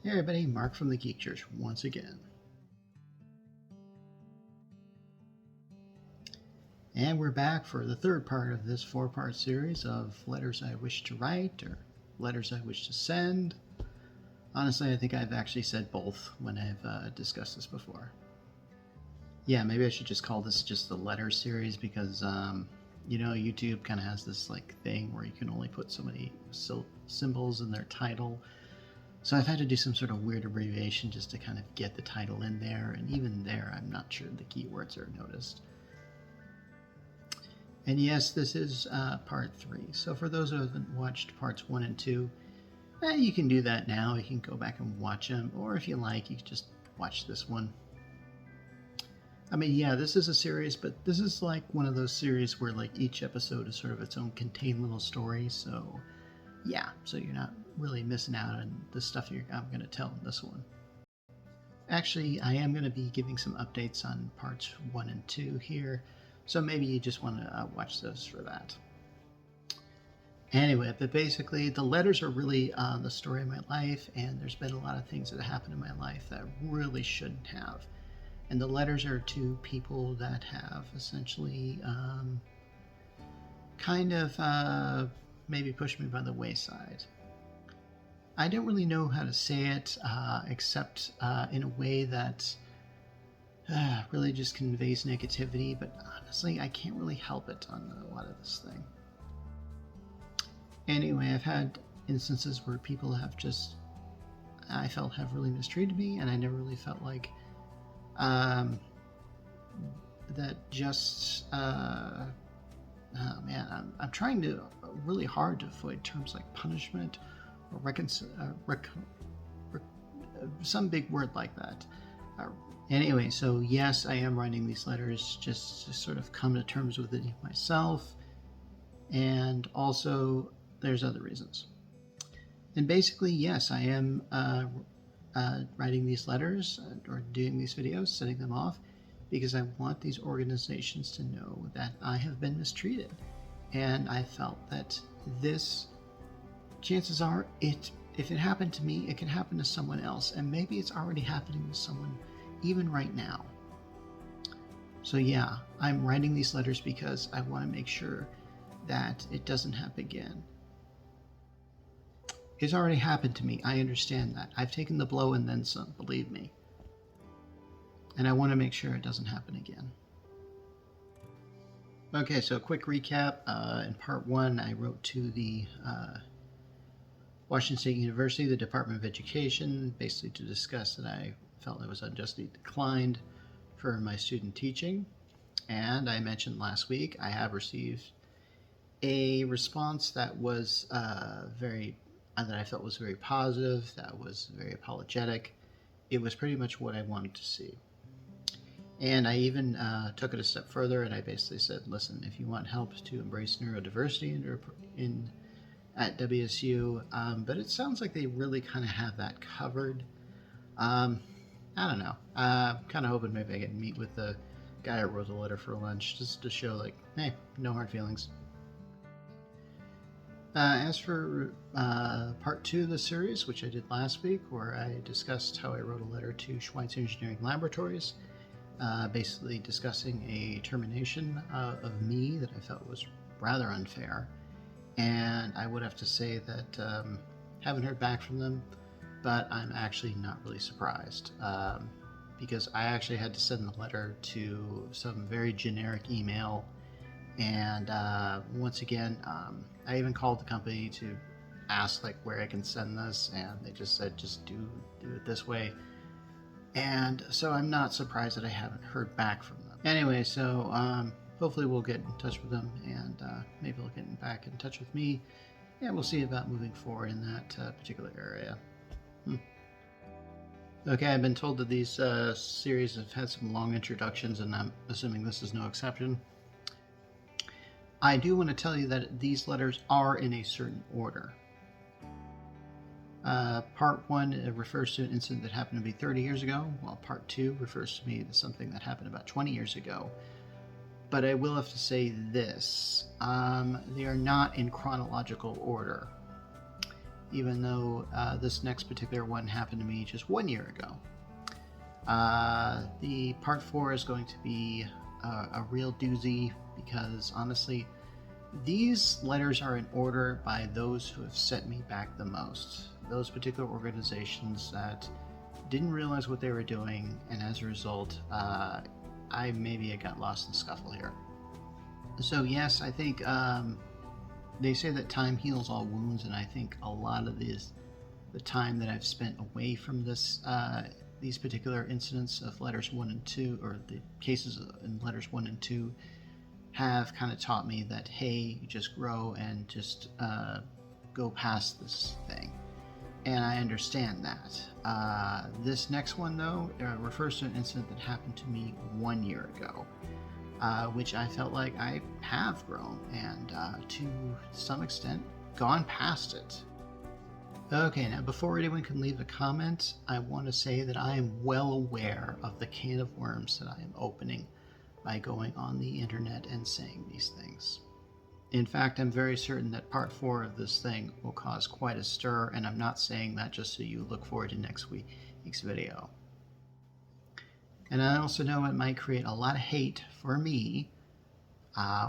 Hey everybody, Mark from the Geek Church once again. And we're back for the third part of this four-part series of letters I wish to write or letters I wish to send. Honestly, I think I've actually said both when I've discussed this before. Yeah, maybe I should just call this just the letter series because, YouTube kind of has this thing where you can only put so many symbols in their title. So I've had to do some sort of weird abbreviation just to kind of get the title in there, and even there I'm not sure the keywords are noticed. And yes, this is part 3. So for those who haven't watched parts 1 and 2, you can do that now. You can go back and watch them, or if you like, you can just watch this one. I mean, yeah, this is a series, but this is like one of those series where each episode is sort of its own contained little story. So yeah, so you're not really missing out on the stuff I'm going to tell in this one. Actually, I am going to be giving some updates on parts 1 and 2 here, so maybe you just want to watch those for that. Anyway, but basically the letters are really the story of my life, and there's been a lot of things that happened in my life that really shouldn't have. And the letters are to people that have essentially maybe pushed me by the wayside. I don't really know how to say it except in a way that really just conveys negativity, but honestly, I can't really help it on a lot of this thing. Anyway, I've had instances where people have I felt have really mistreated me, and I never really felt like that just, oh man, I'm trying to really hard to avoid terms like punishment or some big word like that. Anyway, so yes, I am writing these letters just to sort of come to terms with it myself, and also there's other reasons. And basically, yes, I am writing these letters or doing these videos, sending them off, because I want these organizations to know that I have been mistreated. And I felt that this, chances are, if it happened to me, it can happen to someone else. And maybe it's already happening to someone even right now. So yeah, I'm writing these letters because I want to make sure that it doesn't happen again. It's already happened to me. I understand that. I've taken the blow and then some, believe me. And I want to make sure it doesn't happen again. Okay, so a quick recap. In part 1, I wrote to the Washington State University, the Department of Education, basically to discuss that I felt I was unjustly declined for my student teaching. And I mentioned last week I have received a response that was that I felt was very positive, that was very apologetic. It was pretty much what I wanted to see. And I even took it a step further, and I basically said, listen, if you want help to embrace neurodiversity at WSU, but it sounds like they really kind of have that covered. I don't know. Kind of hoping maybe I can meet with the guy who wrote the letter for lunch, just to show hey, no hard feelings. As for part 2 of the series, which I did last week, where I discussed how I wrote a letter to Schweitzer Engineering Laboratories, basically discussing a termination of me that I felt was rather unfair. And I would have to say that haven't heard back from them, but I'm actually not really surprised, because I actually had to send the letter to some very generic email. And once again, I even called the company to ask where I can send this, and they just said just do it this way. And so I'm not surprised that I haven't heard back from them. Anyway, so hopefully we'll get in touch with them, and maybe they'll get back in touch with me, and we'll see about moving forward in that particular area. Okay, I've been told that these series have had some long introductions, and I'm assuming this is no exception. I do want to tell you that these letters are in a certain order. Part 1 refers to an incident that happened to me 30 years ago, while Part 2 refers to me to something that happened about 20 years ago. But I will have to say this, they are not in chronological order. even though this next particular one happened to me just 1 year ago. The part 4 is going to be a real doozy because honestly, these letters are in order by those who have set me back the most. Those particular organizations that didn't realize what they were doing, and as a result, I got lost in the scuffle here. So yes, I think they say that time heals all wounds, and I think a lot of the time that I've spent away from these particular incidents of letters 1 and 2, or the cases in letters 1 and 2, have kind of taught me that, hey, you just grow and just go past this thing. And I understand that. This next one, though, refers to an incident that happened to me 1 year ago, which I felt like I have grown and, to some extent, gone past it. Okay, now before anyone can leave a comment, I want to say that I am well aware of the can of worms that I am opening by going on the internet and saying these things. In fact, I'm very certain that part 4 of this thing will cause quite a stir, and I'm not saying that just so you look forward to next week's video. And I also know it might create a lot of hate for me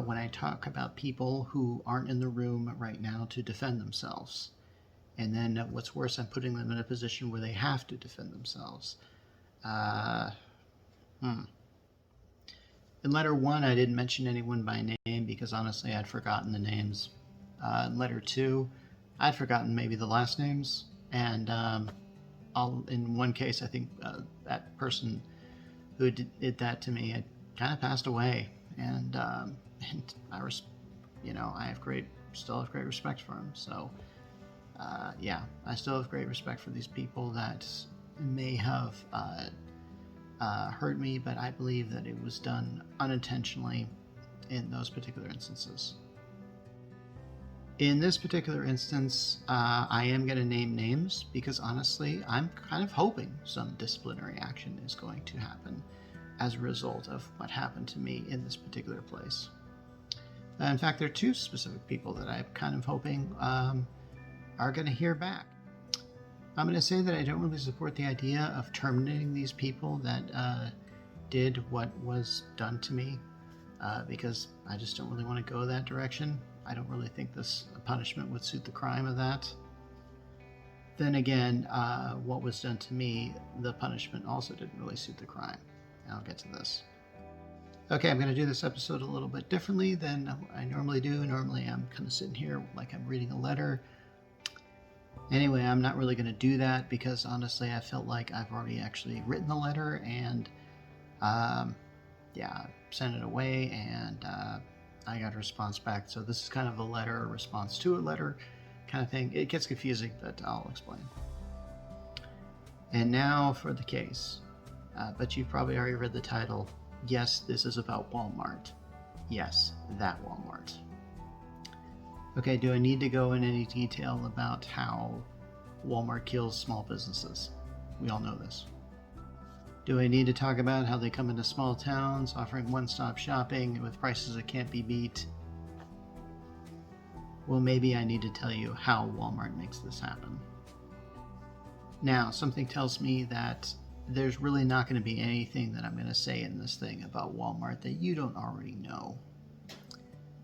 when I talk about people who aren't in the room right now to defend themselves. And then what's worse, I'm putting them in a position where they have to defend themselves. In letter 1, I didn't mention anyone by name because honestly I'd forgotten the names. In letter 2, I'd forgotten maybe the last names. And in one case, I think that person who did that to me had kind of passed away. And I still have great respect for him. So I still have great respect for these people that may have hurt me, but I believe that it was done unintentionally in those particular instances. In this particular instance, I am going to name names because honestly, I'm kind of hoping some disciplinary action is going to happen as a result of what happened to me in this particular place. In fact, there are 2 specific people that I'm kind of hoping are going to hear back. I'm going to say that I don't really support the idea of terminating these people that did what was done to me because I just don't really want to go that direction. I don't really think this punishment would suit the crime of that. Then again, what was done to me, the punishment also didn't really suit the crime. And I'll get to this. Okay, I'm going to do this episode a little bit differently than I normally do. Normally I'm kind of sitting here like I'm reading a letter. Anyway, I'm not really going to do that because honestly I felt like I've already actually written the letter and sent it away and I got a response back. So this is kind of a letter, a response to a letter kind of thing. It gets confusing, but I'll explain. And now for the case. But you've probably already read the title. Yes, this is about Wal-Mart. Yes, that Wal-Mart. Okay, do I need to go in any detail about how Walmart kills small businesses? We all know this. Do I need to talk about how they come into small towns offering one-stop shopping with prices that can't be beat? Well, maybe I need to tell you how Walmart makes this happen. Now, something tells me that there's really not going to be anything that I'm going to say in this thing about Walmart that you don't already know.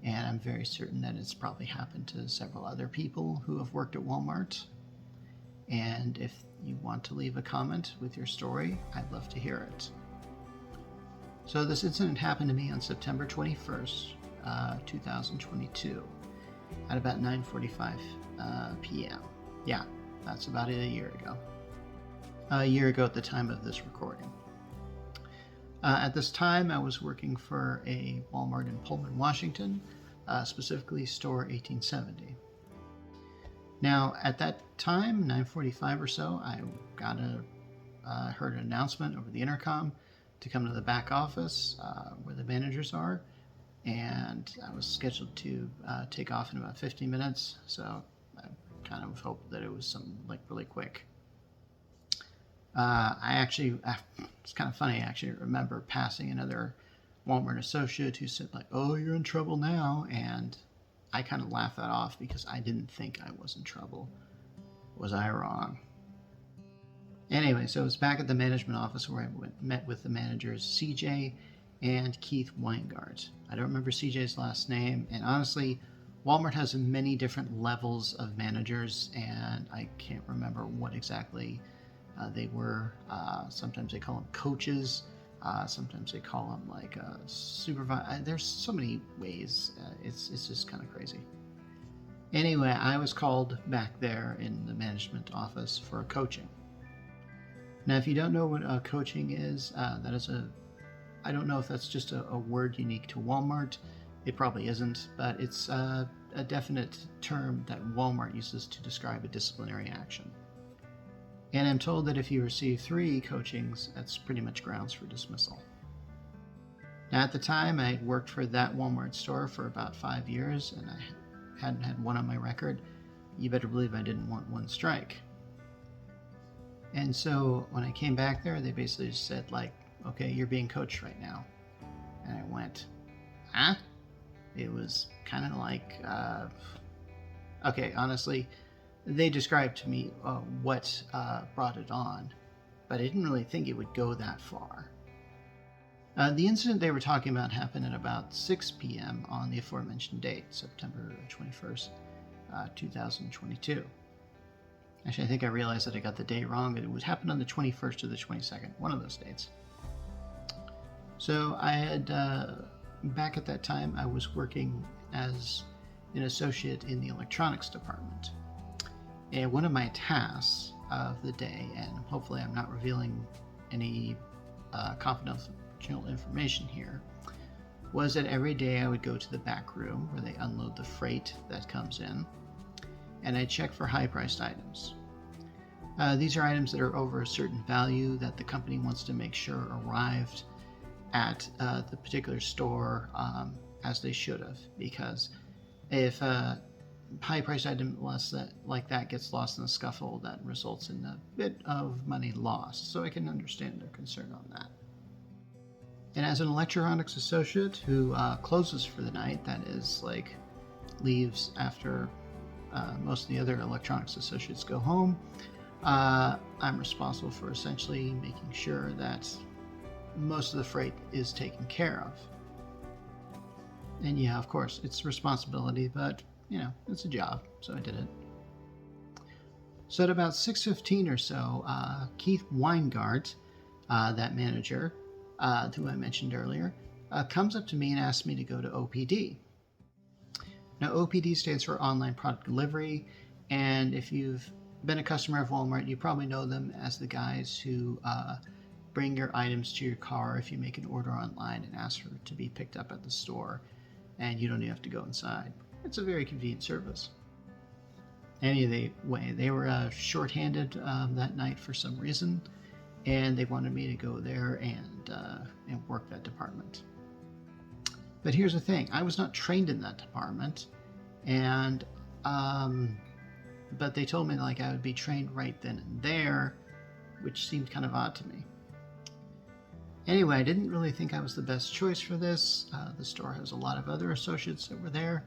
And I'm very certain that it's probably happened to several other people who have worked at Walmart. And if you want to leave a comment with your story, I'd love to hear it. So this incident happened to me on September 21st, 2022 at about 9:45 p.m. Yeah, that's about a year ago. A year ago at the time of this recording. At this time, I was working for a Walmart in Pullman, Washington, specifically store 1870. Now, at that time, 9:45 or so, I heard an announcement over the intercom to come to the back office where the managers are, and I was scheduled to take off in about 50 minutes, so I kind of hoped that it was something like really quick. It's kind of funny, I actually remember passing another Walmart associate who said like, "Oh, you're in trouble now," and I kind of laughed that off because I didn't think I was in trouble. Was I wrong? Anyway, so it was back at the management office where I met with the managers CJ and Keith Weingart. I don't remember CJ's last name, and honestly, Walmart has many different levels of managers, and I can't remember what exactly they were. Sometimes they call them coaches. Sometimes they call them like supervisor. There's so many ways. It's just kind of crazy. Anyway, I was called back there in the management office for a coaching. Now, if you don't know what coaching is, I don't know if that's just a word unique to Walmart. It probably isn't, but it's a definite term that Walmart uses to describe a disciplinary action. And I'm told that if you receive 3 coachings, that's pretty much grounds for dismissal. Now, at the time, I had worked for that Walmart store for about 5 years, and I hadn't had one on my record. You better believe I didn't want one strike. And so when I came back there, they basically just said, like, okay, you're being coached right now. And I went, huh? It was kind of like, okay, honestly, they described to me what brought it on, but I didn't really think it would go that far. The incident they were talking about happened at about 6 p.m. on the aforementioned date, September 21st, 2022. Actually, I think I realized that I got the day wrong, but it would happen on the 21st or the 22nd, one of those dates. So I had, back at that time, I was working as an associate in the electronics department. And one of my tasks of the day, and hopefully I'm not revealing any confidential information here, was that every day I would go to the back room where they unload the freight that comes in, and I check for high-priced items. These are items that are over a certain value that the company wants to make sure arrived at the particular store as they should have, because if a high-priced item like that gets lost in the scuffle, that results in a bit of money lost. So I can understand their concern on that. And as an electronics associate who closes for the night, that is, like, leaves after most of the other electronics associates go home, I'm responsible for essentially making sure that most of the freight is taken care of. And yeah, of course, it's responsibility, but, you know, it's a job, so I did it. So at about 6:15 or so, Keith Weingart, that manager who I mentioned earlier, comes up to me and asks me to go to OPD. Now, OPD stands for Online Product Delivery, and if you've been a customer of Walmart, you probably know them as the guys who bring your items to your car if you make an order online and ask for it to be picked up at the store, and you don't even have to go inside. It's a very convenient service. Anyway, they were short-handed that night for some reason, and they wanted me to go there and work that department. But here's the thing: I was not trained in that department, and but they told me like I would be trained right then and there, which seemed kind of odd to me. Anyway, I didn't really think I was the best choice for this. The store has a lot of other associates that were there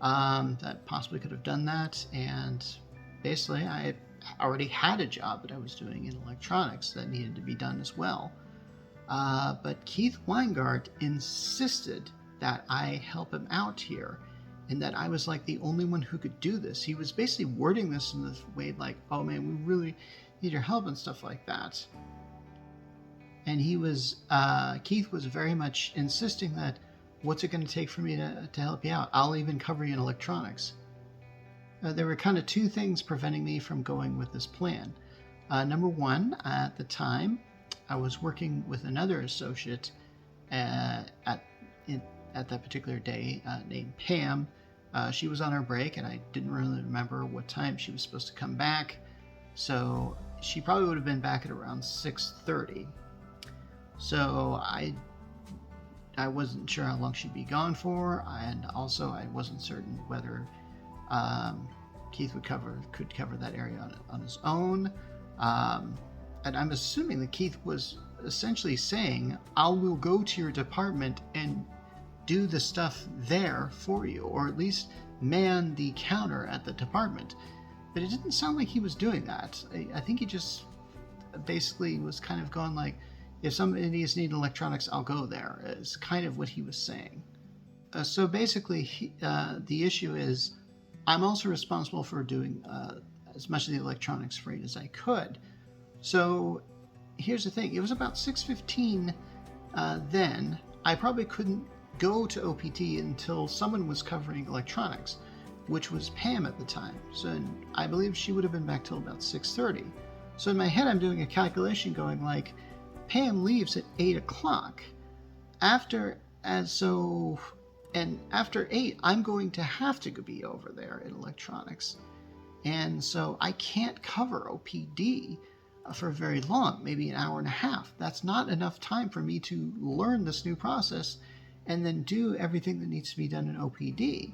that possibly could have done that, and basically I already had a job that I was doing in electronics that needed to be done as well. But Keith Weingart insisted that I help him out here, and that I was like the only one who could do this. He was basically wording this in this way like, oh man, we really need your help and stuff like that. And Keith was very much insisting that, what's it going to take for me to help you out? I'll even cover you in electronics. There were kind of 2 things preventing me from going with this plan. Number one, at the time, I was working with another associate at that particular day named Pam. She was on her break, and I didn't really remember what time she was supposed to come back. So she probably would have been back at around 6:30. So I wasn't sure how long she'd be gone for, and also I wasn't certain whether Keith could cover that area on his own. And I'm assuming that Keith was essentially saying, I will go to your department and do the stuff there for you, or at least man the counter at the department. But it didn't sound like he was doing that. I think he just basically was kind of going like, if somebody needs electronics, I'll go there, is kind of what he was saying. So basically, the issue is I'm also responsible for doing as much of the electronics freight as I could. So here's the thing. It was about 6:15 then. I probably couldn't go to OPT until someone was covering electronics, which was Pam at the time. So I believe she would have been back till about 6:30. So in my head, I'm doing a calculation going like, Pam leaves at 8 o'clock. After 8, I'm going to have to be over there in electronics. And so I can't cover OPD for very long, maybe an hour and a half. That's not enough time for me to learn this new process and then do everything that needs to be done in OPD.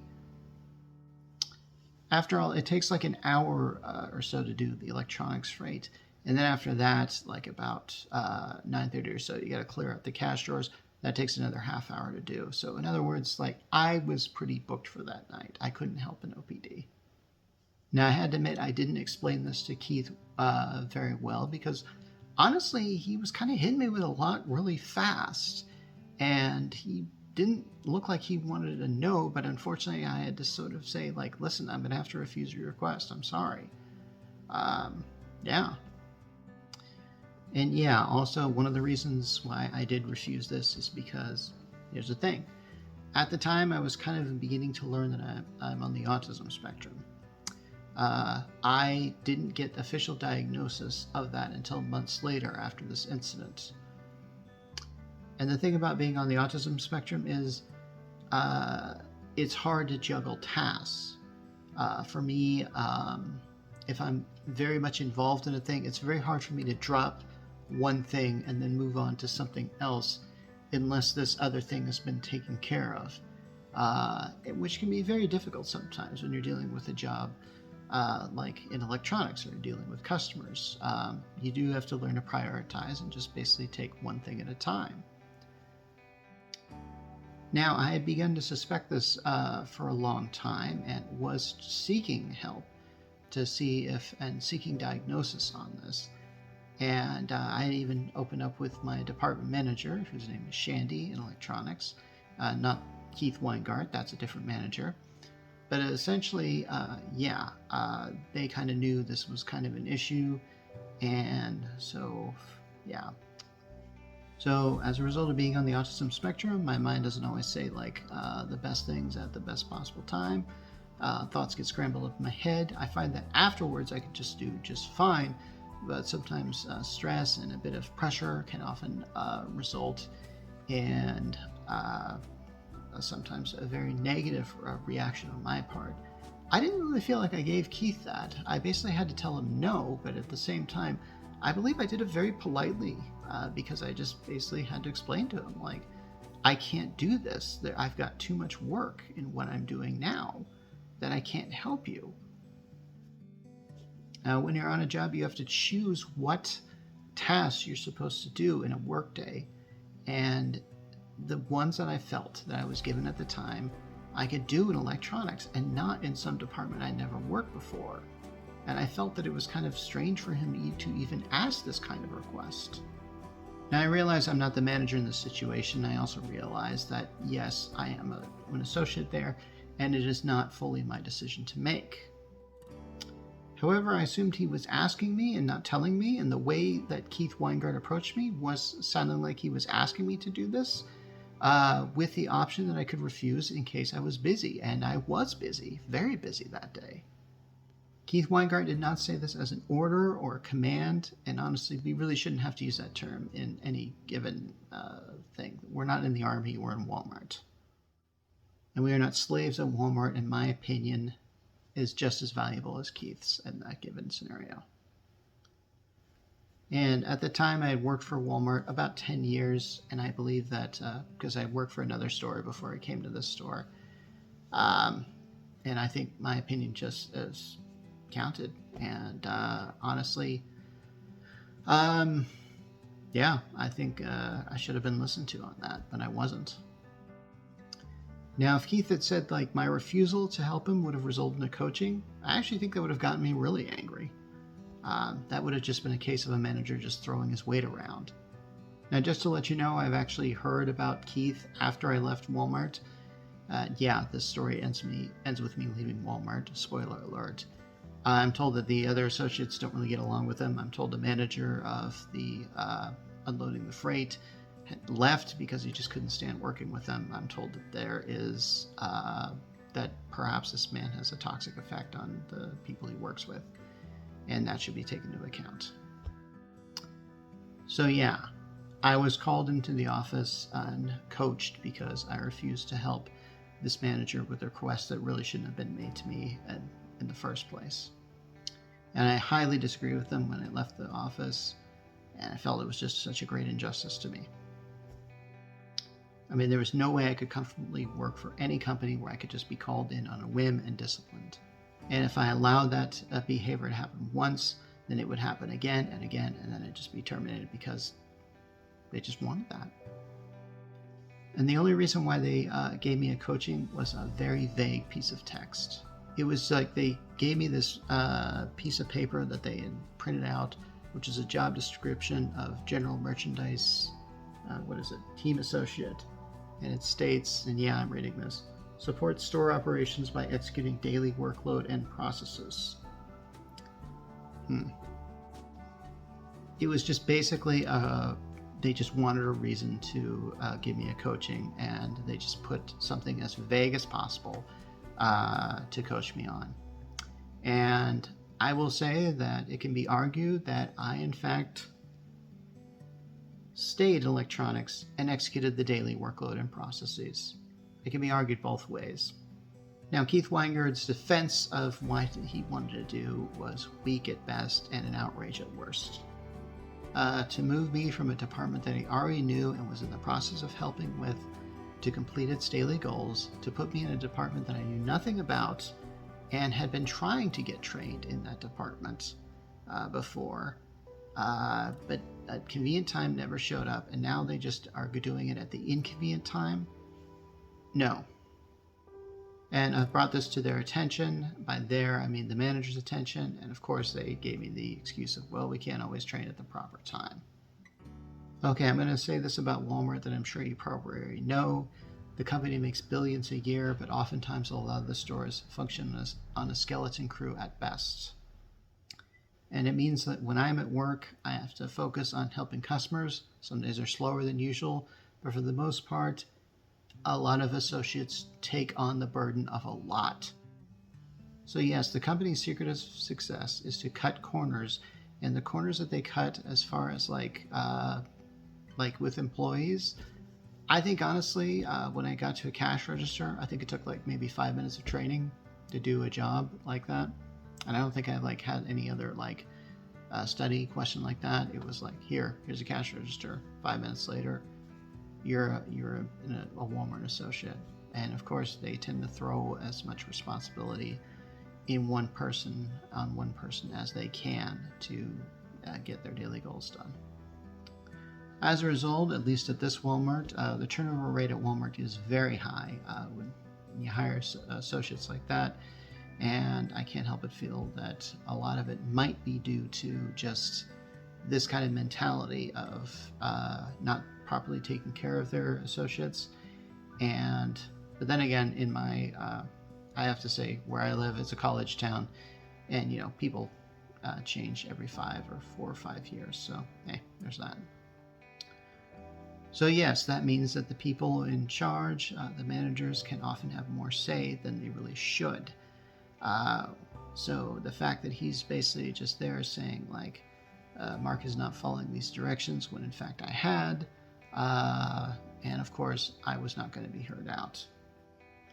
After all, it takes like an hour or so to do the electronics freight. And then after that, like about 9:30 or so, you got to clear out the cash drawers. That takes another half hour to do. So in other words, like I was pretty booked for that night. I couldn't help in OPD. Now I had to admit I didn't explain this to Keith very well because honestly, he was kind of hitting me with a lot really fast. And he didn't look like he wanted to know, but unfortunately I had to sort of say like, listen, I'm going to have to refuse your request. I'm sorry. Yeah. And yeah, also one of the reasons why I did refuse this is because here's the thing. At the time, I was kind of beginning to learn that I'm on the autism spectrum. I didn't get official diagnosis of that until months later after this incident. And the thing about being on the autism spectrum is it's hard to juggle tasks. For me, if I'm very much involved in a thing, it's very hard for me to drop one thing and then move on to something else unless this other thing has been taken care of, which can be very difficult sometimes when you're dealing with a job like in electronics or dealing with customers. You do have to learn to prioritize and just basically take one thing at a time. Now, I had begun to suspect this for a long time and was seeking help to see and seeking diagnosis on this. And I even opened up with my department manager, whose name is Shandy in electronics, not Keith Weingart, that's a different manager. But essentially, they kind of knew this was kind of an issue. And so, yeah. So as a result of being on the autism spectrum, my mind doesn't always say like the best things at the best possible time. Thoughts get scrambled up in my head. I find that afterwards I can just do just fine. But sometimes stress and a bit of pressure can often result in sometimes a very negative reaction on my part. I didn't really feel like I gave Keith that. I basically had to tell him no, but at the same time, I believe I did it very politely because I just basically had to explain to him, like, I can't do this. I've got too much work in what I'm doing now that I can't help you. When you're on a job, you have to choose what tasks you're supposed to do in a workday. And the ones that I felt that I was given at the time, I could do in electronics and not in some department I never worked before. And I felt that it was kind of strange for him to even ask this kind of request. Now I realize I'm not the manager in this situation. I also realize that, yes, I am an associate there, and it is not fully my decision to make. However, I assumed he was asking me and not telling me, and the way that Keith Weingart approached me was sounding like he was asking me to do this, with the option that I could refuse in case I was busy, and I was busy, very busy that day. Keith Weingart did not say this as an order or a command, and honestly, we really shouldn't have to use that term in any given thing. We're not in the Army, we're in Wal-Mart. And we are not slaves at Wal-Mart, in my opinion, is just as valuable as Keith's in that given scenario. And at the time, I had worked for Walmart about 10 years, and I believe that because I worked for another store before I came to this store, and I think my opinion just as counted. And honestly, I think I should have been listened to on that, but I wasn't. Now, if Keith had said, like, my refusal to help him would have resulted in a coaching, I actually think that would have gotten me really angry. That would have just been a case of a manager just throwing his weight around. Now, just to let you know, I've actually heard about Keith after I left Walmart. Yeah, this story ends with me leaving Walmart. Spoiler alert. I'm told that the other associates don't really get along with him. I'm told the manager of the unloading the freight had left because he just couldn't stand working with them. I'm told that there is that perhaps this man has a toxic effect on the people he works with, and that should be taken into account. So yeah, I was called into the office and coached because I refused to help this manager with a request that really shouldn't have been made to me in the first place. And I highly disagree with them when I left the office, and I felt it was just such a great injustice to me. I mean, there was no way I could comfortably work for any company where I could just be called in on a whim and disciplined. And if I allowed that behavior to happen once, then it would happen again and again, and then I'd just be terminated because they just wanted that. And the only reason why they gave me a coaching was a very vague piece of text. It was like they gave me this piece of paper that they had printed out, which is a job description of general merchandise, team associate. And it states, and yeah, I'm reading this, support store operations by executing daily workload and processes. It was just basically, they just wanted a reason to give me a coaching, and they just put something as vague as possible to coach me on. And I will say that it can be argued that I, in fact, stayed in electronics and executed the daily workload and processes. It can be argued both ways. Now, Keith Weingard's defense of what he wanted to do was weak at best and an outrage at worst. To move me from a department that he already knew and was in the process of helping with to complete its daily goals, to put me in a department that I knew nothing about and had been trying to get trained in that department before, but a convenient time never showed up, and now they just are doing it at the inconvenient time? No. And I've brought this to their attention. By their, I mean the manager's attention, and of course they gave me the excuse of, well, we can't always train at the proper time. Okay, I'm going to say this about Walmart that I'm sure you probably already know. The company makes billions a year, but oftentimes a lot of the stores function on a skeleton crew at best. And it means that when I'm at work, I have to focus on helping customers. Some days are slower than usual, but for the most part, a lot of associates take on the burden of a lot. So yes, the company's secret of success is to cut corners, and the corners that they cut as far as like with employees, I think honestly, when I got to a cash register, I think it took like maybe 5 minutes of training to do a job like that. And I don't think I had any other study question like that. It was like, here's a cash register. 5 minutes later, you're a Walmart associate. And of course, they tend to throw as much responsibility on one person as they can to get their daily goals done. As a result, at least at this Walmart, the turnover rate at Walmart is very high when you hire associates like that. And I can't help but feel that a lot of it might be due to just this kind of mentality of not properly taking care of their associates. But then again, in my, I have to say, where I live, it's a college town, and people change every 4 or 5 years. So hey, there's that. So yes, that means that the people in charge, the managers, can often have more say than they really should. So the fact that he's basically just there saying Mark is not following these directions when in fact I had, and of course I was not going to be heard out.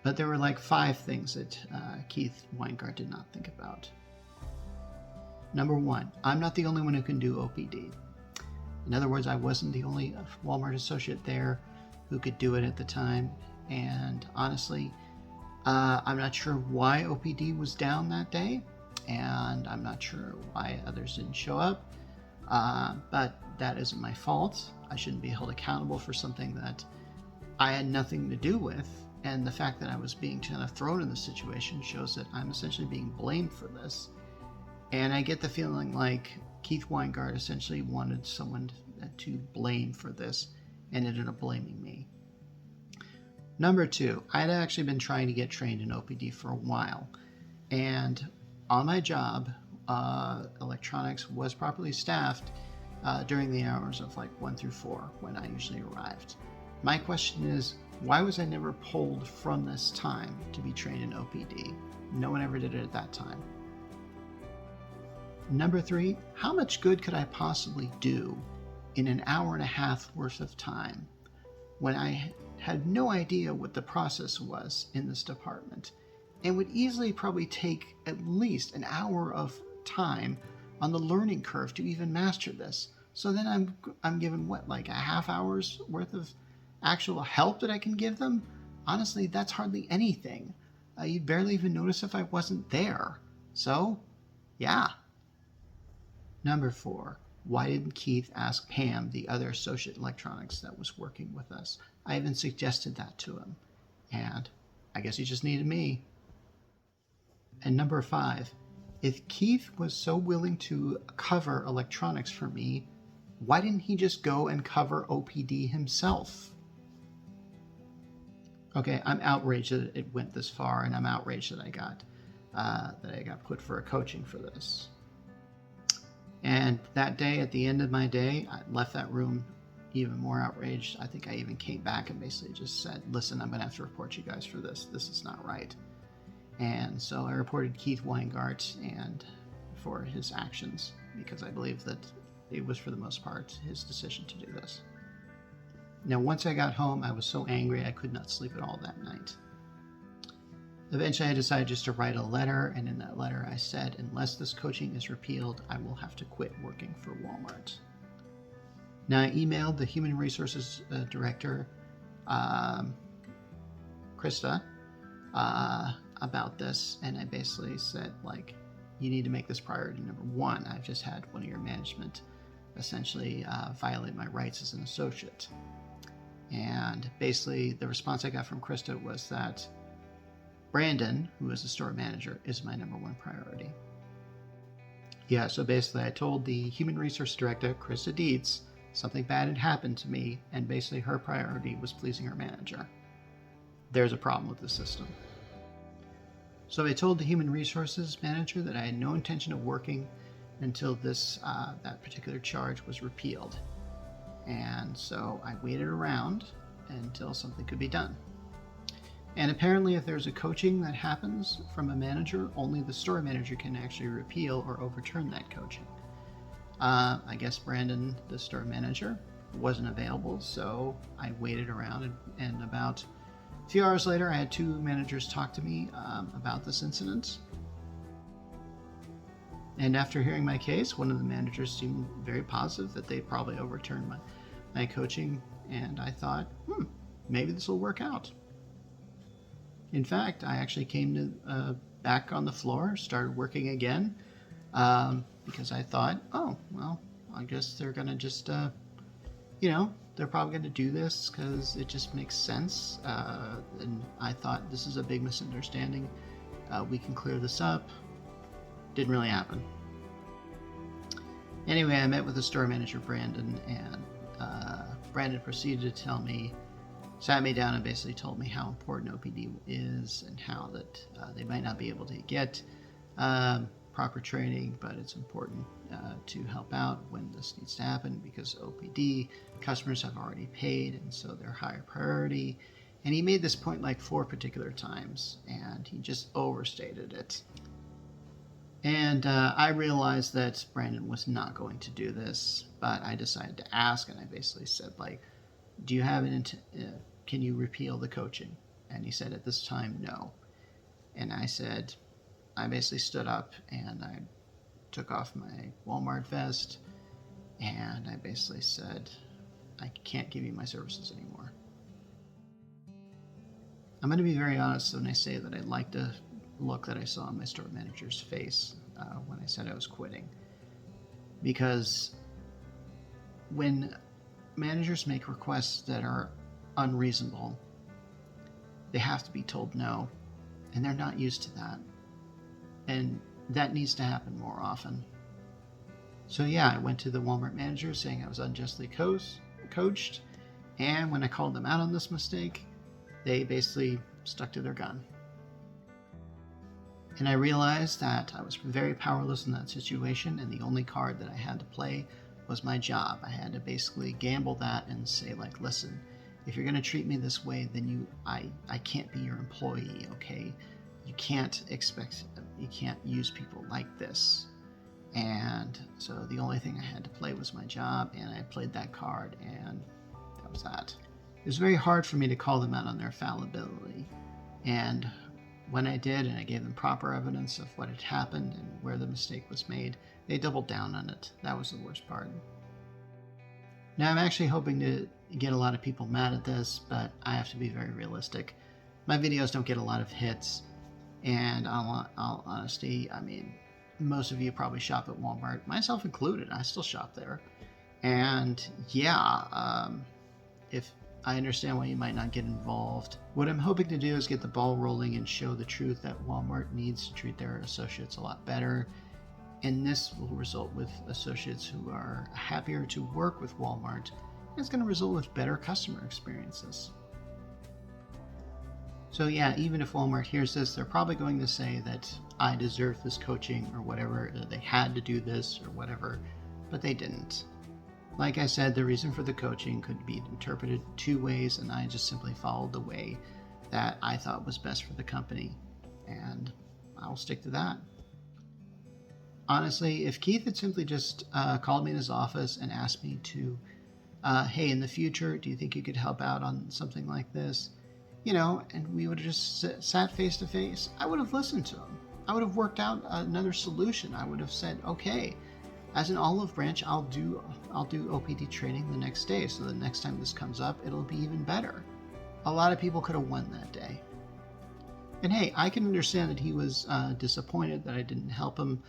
But there were 5 things that Keith Weingart did not think about. Number 1, I'm not the only one who can do OPD. In other words, I wasn't the only Walmart associate there who could do it at the time, and honestly, I'm not sure why OPD was down that day, and I'm not sure why others didn't show up, but that isn't my fault. I shouldn't be held accountable for something that I had nothing to do with, And the fact that I was being kind of thrown in this situation shows that I'm essentially being blamed for this. And I get the feeling like Keith Weingart essentially wanted someone to blame for this and ended up blaming me. Number 2, I had actually been trying to get trained in OPD for a while. And on my job, electronics was properly staffed during the hours of like 1 through 4 when I usually arrived. My question is, why was I never pulled from this time to be trained in OPD? No one ever did it at that time. Number 3, how much good could I possibly do in an hour and a half worth of time when I had no idea what the process was in this department and would easily probably take at least an hour of time on the learning curve to even master this? So then I'm given what, like a half hour's worth of actual help that I can give them? Honestly, that's hardly anything. You'd barely even notice if I wasn't there. So, yeah. Number 4, why didn't Keith ask Pam, the other associate in electronics that was working with us? I even suggested that to him, and I guess he just needed me. And number 5, if Keith was so willing to cover electronics for me, why didn't he just go and cover OPD himself? Okay, I'm outraged that it went this far, and I'm outraged that I got put for a coaching for this. And that day, at the end of my day, I left that room even more outraged. I think I even came back and basically just said, listen, I'm going to have to report you guys for this. This is not right. And so I reported Keith Weingart and for his actions, because I believe that it was, for the most part, his decision to do this. Now, once I got home, I was so angry I could not sleep at all that night. Eventually, I decided just to write a letter, and in that letter I said, unless this coaching is repealed, I will have to quit working for Wal-Mart. Now, I emailed the Human Resources Director, Krista, about this, and I basically said, like, you need to make this priority number 1. I've just had one of your management essentially violate my rights as an associate. And basically, the response I got from Krista was that Brandon, who is the store manager, is my number 1 priority. Yeah, so basically I told the Human Resource Director, Krista Dietz, something bad had happened to me, and basically her priority was pleasing her manager. There's a problem with the system. So I told the Human Resources Manager that I had no intention of working until that particular charge was repealed. And so I waited around until something could be done. And apparently, if there's a coaching that happens from a manager, only the store manager can actually repeal or overturn that coaching. I guess Brandon, the store manager, wasn't available, so I waited around, and about a few hours later, I had 2 managers talk to me about this incident. And after hearing my case, one of the managers seemed very positive that they probably overturned my coaching, and I thought, maybe this will work out. In fact, I actually came to back on the floor, started working again, because I thought, oh, well, I guess they're going to just, they're probably going to do this because it just makes sense. And I thought, this is a big misunderstanding. We can clear this up. Didn't really happen. Anyway, I met with the store manager, Brandon, and Brandon proceeded to sat me down and basically told me how important OPD is and how that they might not be able to get proper training, but it's important to help out when this needs to happen because OPD customers have already paid, and so they're higher priority. And he made this point like 4 particular times, and he just overstated it. And I realized that Brandon was not going to do this, but I decided to ask, and I basically said, like, do you have can you repeal the coaching? And he said at this time, no. And I said, I basically stood up and I took off my Wal-Mart vest, and I basically said, I can't give you my services anymore. I'm going to be very honest when I say that I like the look that I saw on my store manager's face when I said I was quitting. Because when managers make requests that are unreasonable, They have to be told no, and they're not used to that. And that needs to happen more often. So yeah, I went to the Walmart manager saying I was unjustly coached, and when I called them out on this mistake, they basically stuck to their gun. And I realized that I was very powerless in that situation, and the only card that I had to play was my job. I had to basically gamble that and say, like, listen, if you're going to treat me this way, then I can't be your employee, okay? You can't use people like this. And so the only thing I had to play was my job, and I played that card, and that was that. It was very hard for me to call them out on their fallibility. And when I did, and I gave them proper evidence of what had happened and where the mistake was made, they doubled down on it. That was the worst part. Now, I'm actually hoping to get a lot of people mad at this, but I have to be very realistic. My videos don't get a lot of hits, and all honesty, I mean, most of you probably shop at Walmart, myself included. I still shop there. And yeah, if I understand why you might not get involved. What I'm hoping to do is get the ball rolling and show the truth that Walmart needs to treat their associates a lot better. And this will result with associates who are happier to work with Walmart. It's going to result with better customer experiences. So yeah, even if Walmart hears this, they're probably going to say that I deserve this coaching or whatever, that they had to do this or whatever, but they didn't. Like I said, the reason for the coaching could be interpreted two ways, and I just simply followed the way that I thought was best for the company, and I'll stick to that. Honestly, if Keith had simply just called me in his office and asked me to, hey, in the future, do you think you could help out on something like this? You know, and we would have just sat face to face, I would have listened to him. I would have worked out another solution. I would have said, okay, as an olive branch, I'll do OPD training the next day, so the next time this comes up, it'll be even better. A lot of people could have won that day. And hey, I can understand that he was disappointed that I didn't help him.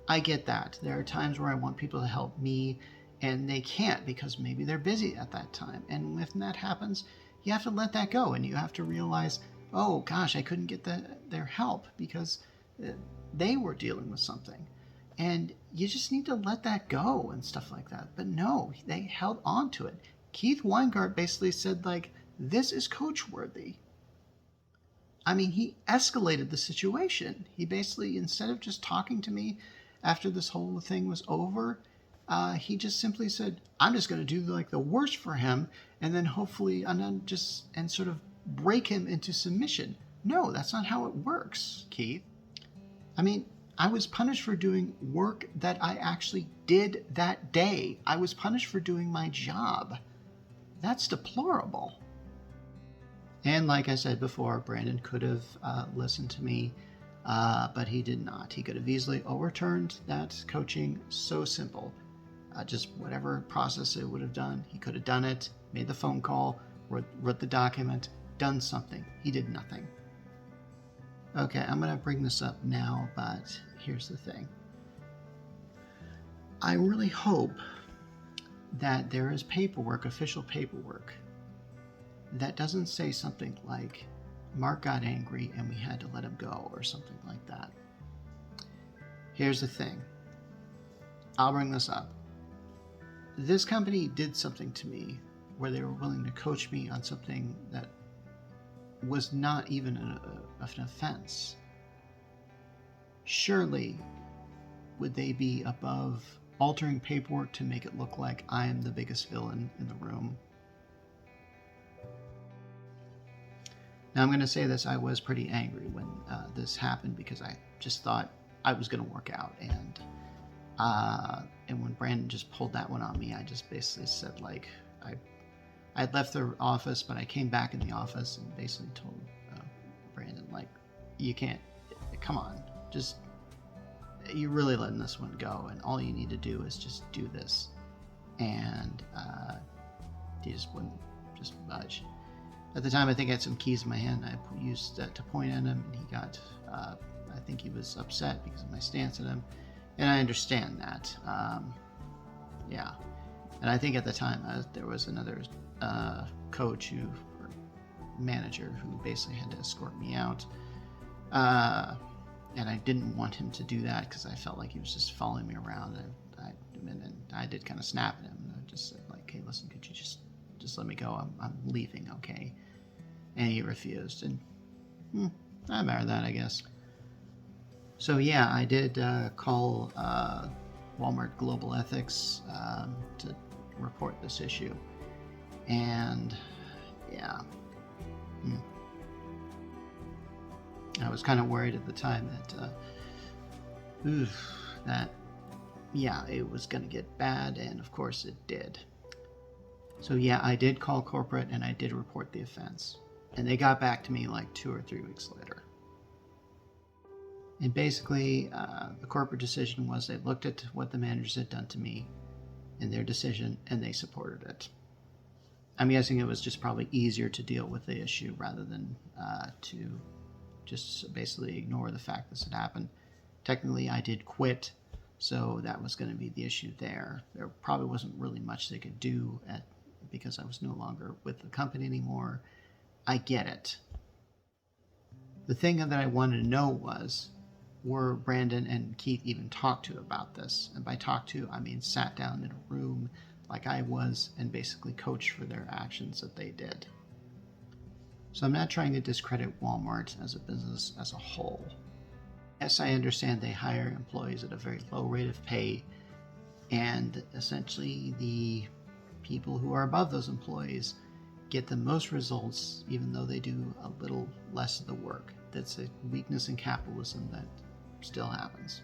I get that. There are times where I want people to help me, and they can't because maybe they're busy at that time. And when that happens, you have to let that go, and you have to realize, oh gosh, I couldn't get their help because they were dealing with something. And you just need to let that go and stuff like that. But no, they held on to it. Keith Weingart basically said, like, this is coach worthy. I mean, he escalated the situation. He basically, instead of just talking to me after this whole thing was over, he just simply said, I'm just going to do like the worst for him, and then hopefully, and sort of break him into submission. No, that's not how it works, Keith. I mean, I was punished for doing work that I actually did that day. I was punished for doing my job. That's deplorable. And like I said before, Brandon could have listened to me, but he did not. He could have easily overturned that coaching. So simple. Just whatever process it would have done, he could have done it, made the phone call, wrote the document, done something. He did nothing. Okay, I'm going to bring this up now, but here's the thing. I really hope that there is paperwork, official paperwork, that doesn't say something like, Mark got angry and we had to let him go, or something like that. Here's the thing. I'll bring this up. This company did something to me where they were willing to coach me on something that was not even an offense. Surely, would they be above altering paperwork to make it look like I am the biggest villain in the room? Now, I'm going to say this, I was pretty angry when this happened because I just thought I was going to work out. And when Brandon just pulled that one on me, I just basically said, like, I'd left the office, but I came back in the office and basically told Brandon, like, you can't, come on, just, you're really letting this one go, and all you need to do is just do this. And he just wouldn't just budge. At the time, I think I had some keys in my hand. I used that to point at him, and he got, I think he was upset because of my stance at him. And I understand that. Yeah. And I think at the time, there was another coach who, manager who basically had to escort me out. And I didn't want him to do that because I felt like he was just following me around. And I did kind of snap at him. And I just said, like, hey, listen, could you just let me go? I'm leaving, okay? And he refused. And I admire that, I guess. So yeah, I did call Wal-Mart Global Ethics to report this issue. And yeah. I was kind of worried at the time that it was going to get bad, and of course it did. So yeah, I did call corporate and I did report the offense, and they got back to me like 2 or 3 weeks later. And basically, the corporate decision was they looked at what the managers had done to me in their decision, and they supported it. I'm guessing it was just probably easier to deal with the issue rather than to just basically ignore the fact this had happened. Technically, I did quit, so that was going to be the issue there. There probably wasn't really much they could do because I was no longer with the company anymore. I get it. The thing that I wanted to know was, were Brandon and Keith even talked to about this? And by talk to, I mean sat down in a room like I was and basically coached for their actions that they did. So I'm not trying to discredit Wal-Mart as a business as a whole. Yes, I understand they hire employees at a very low rate of pay, and essentially the people who are above those employees get the most results even though they do a little less of the work. That's a weakness in capitalism that still happens.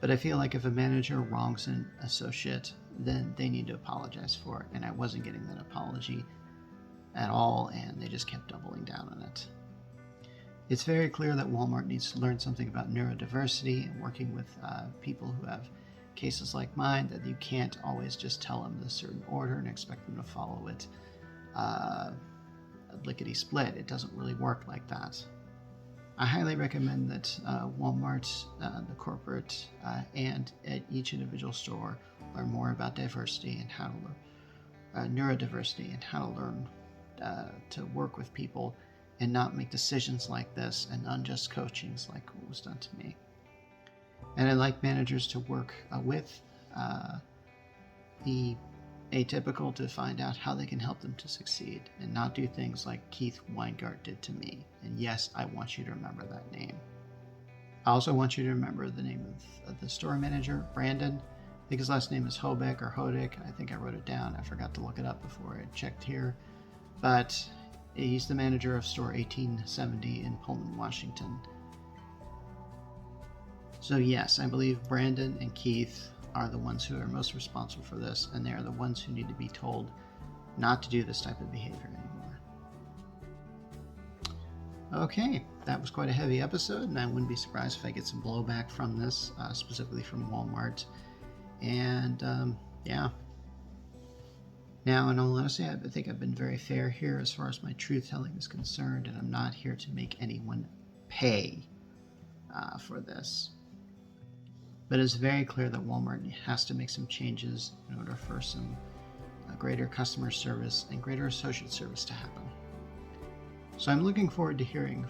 But I feel like if a manager wrongs an associate, then they need to apologize for it, and I wasn't getting that apology at all, and they just kept doubling down on it. It's very clear that Wal-Mart needs to learn something about neurodiversity and working with people who have cases like mine, that you can't always just tell them a certain order and expect them to follow it lickety-split. It doesn't really work like that. I highly recommend that Wal-Mart, the corporate, and at each individual store learn more about diversity and how to neurodiversity and how to learn to work with people and not make decisions like this and unjust coachings like what was done to me. And I'd like managers to work with the atypical to find out how they can help them to succeed and not do things like Keith Weingart did to me. And yes, I want you to remember that name. I also want you to remember the name of the store manager, Brandon. I think his last name is Hobeck or Hodick. I think I wrote it down. I forgot to look it up before I checked here. But he's the manager of store 1870 in Pullman, Washington. So yes, I believe Brandon and Keith are the ones who are most responsible for this, and they are the ones who need to be told not to do this type of behavior anymore. Okay, that was quite a heavy episode, and I wouldn't be surprised if I get some blowback from this, specifically from Wal-Mart. And yeah. Now, in all honesty, I think I've been very fair here as far as my truth-telling is concerned, and I'm not here to make anyone pay for this. But it's very clear that Wal-Mart has to make some changes in order for some greater customer service and greater associate service to happen. So I'm looking forward to hearing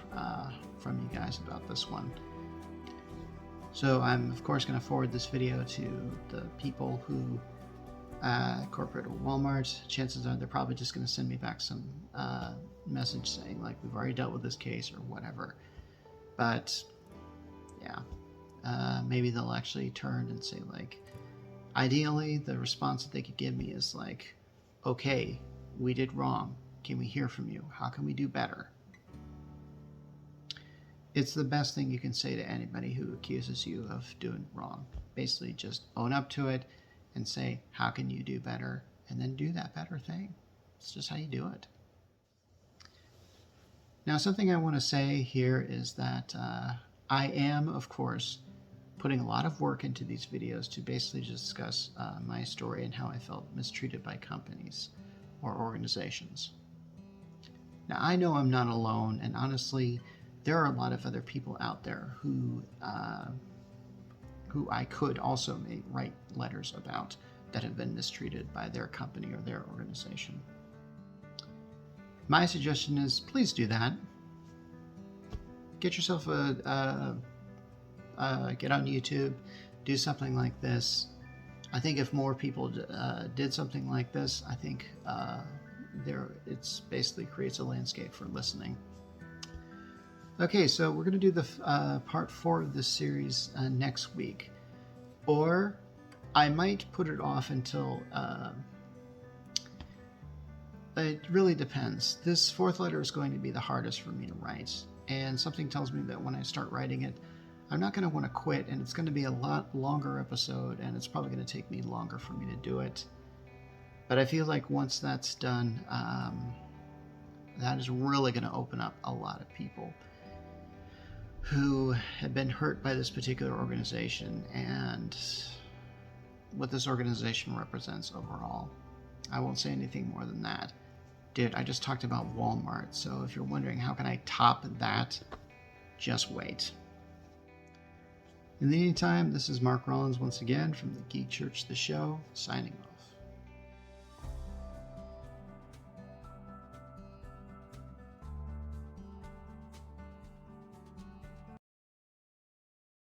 from you guys about this one. So I'm, of course, going to forward this video to the people who corporate or Walmart. Chances are they're probably just going to send me back some message saying, like, we've already dealt with this case or whatever. But yeah, maybe they'll actually turn and say, like, ideally the response that they could give me is like, okay, we did wrong. Can we hear from you? How can we do better? It's the best thing you can say to anybody who accuses you of doing wrong. Basically, just own up to it and say, how can you do better? And then do that better thing. It's just how you do it. Now, something I want to say here is that I am, of course, putting a lot of work into these videos to basically discuss my story and how I felt mistreated by companies or organizations. Now, I know I'm not alone, and honestly, there are a lot of other people out there who I could also write letters about that have been mistreated by their company or their organization. My suggestion is please do that. Get yourself get on YouTube, do something like this. I think if more people did something like this, I think it's basically creates a landscape for listening. Okay, so we're going to do the part 4 of this series next week, or I might put it off until. It really depends. This 4th letter is going to be the hardest for me to write, and something tells me that when I start writing it, I'm not going to want to quit, and it's going to be a lot longer episode, and it's probably going to take me longer for me to do it. But I feel like once that's done, that is really going to open up a lot of people who have been hurt by this particular organization and what this organization represents overall. I won't say anything more than that. Dude, I just talked about Wal-Mart, so if you're wondering how can I top that, just wait. In the meantime, this is Mark Rollins once again from the Geek Church, the show, signing off.